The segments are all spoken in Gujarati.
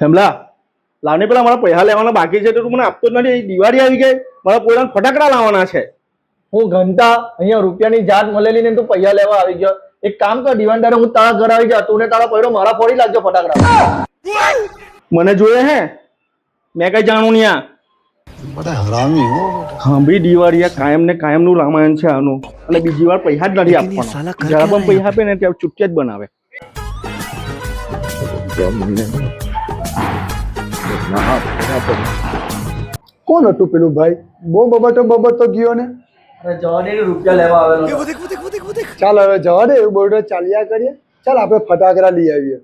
હેમલા લાવને પેલા મારા પૈસા લેવાના બાકી છે તો તું મને આપતો જ નથી. દિવાળી આવી ગઈ, મારા પોતાના ફટાકડા લાવવાના છે. હું ઘંટા અહીંયા રૂપિયાની જાત મળેલી ને તું પૈસા લેવા આવી ગયો. એક કામ કર દિવાનદારે હું તારા ઘર આવી જા, તું ને તારા પૈડો મારા ફોડી લાગજો ફટાકડા. મને જોઈએ હે, મેં કઈ જાણું નહીં. આ બડા હરામી હો. સાંભળી દિવાળી આ કાયમ ને કાયમ નું રામાયણ છે આનું. અને બીજી વાર પૈસા જ નથી આપવાના. જરા પણ પૈસા આપે ને ત્યાં ચૂટિયા જ બનાવે. કોણ હતું પેલું ભાઈ? બહુ બબતો ગયો ને. અરે જવા દે, રૂપિયા લેવા આવેલો. ચાલ હવે જવા દે, એવું બોલતો ચાલ્યા કરીએ. ચાલ આપણે ફટાકડા લઈ આવીએ.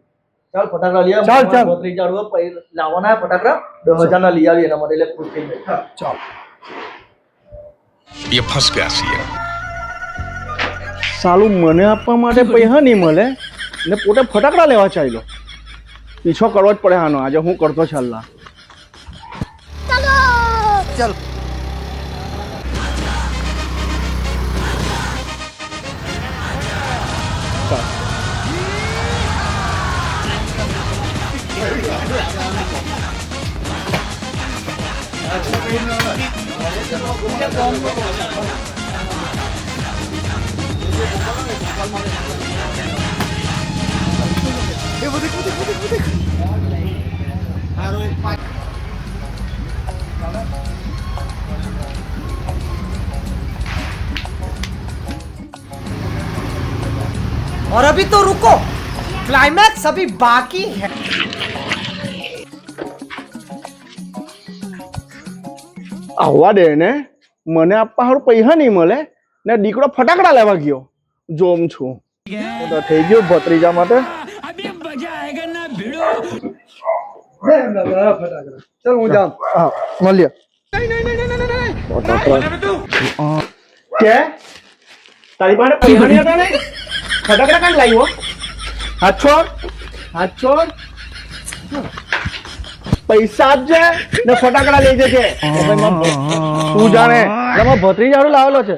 ચાલ ફટાકડા લઈ આવ. ચાલ, ચાલ. લાવવાના ફટાકડા 10,000 ના લઈ આવીએ એના માટે, એટલે ખુશ થઈ જાય. ચાલ. ये फंस गया सी સાલું મને આપવા માટે પૈસા નહીં મળે ને પોતે ફટાકડા લેવા ચાલ્યો. પીછો કરવો જ પડે આનો. આજે હું કરતો ચાલલા. ચાલ. और अभी तो रुको, क्लाइमैक्स अभी बाकी है. આવવા દે ને, મને આપવા હારું પૈસા નહીં મળે ને દીકરો ફટાકડા લેવા ગયો. જોમ છું તો થઈ ગયું ભત્રીજા માટે. ફટાકડા ચાલ હું જામ. હા મળીએ. કે તારી પાસે પૈસા નહીં હતા ને? ફટાકડા કાંઈ લાવ્યો? હાથ છોડ, હાથ છોડ. પૈસા આપજે ને ફટાકડા લઈ જજે. તું જાણે ભત્રીજાડું લાવેલો છે.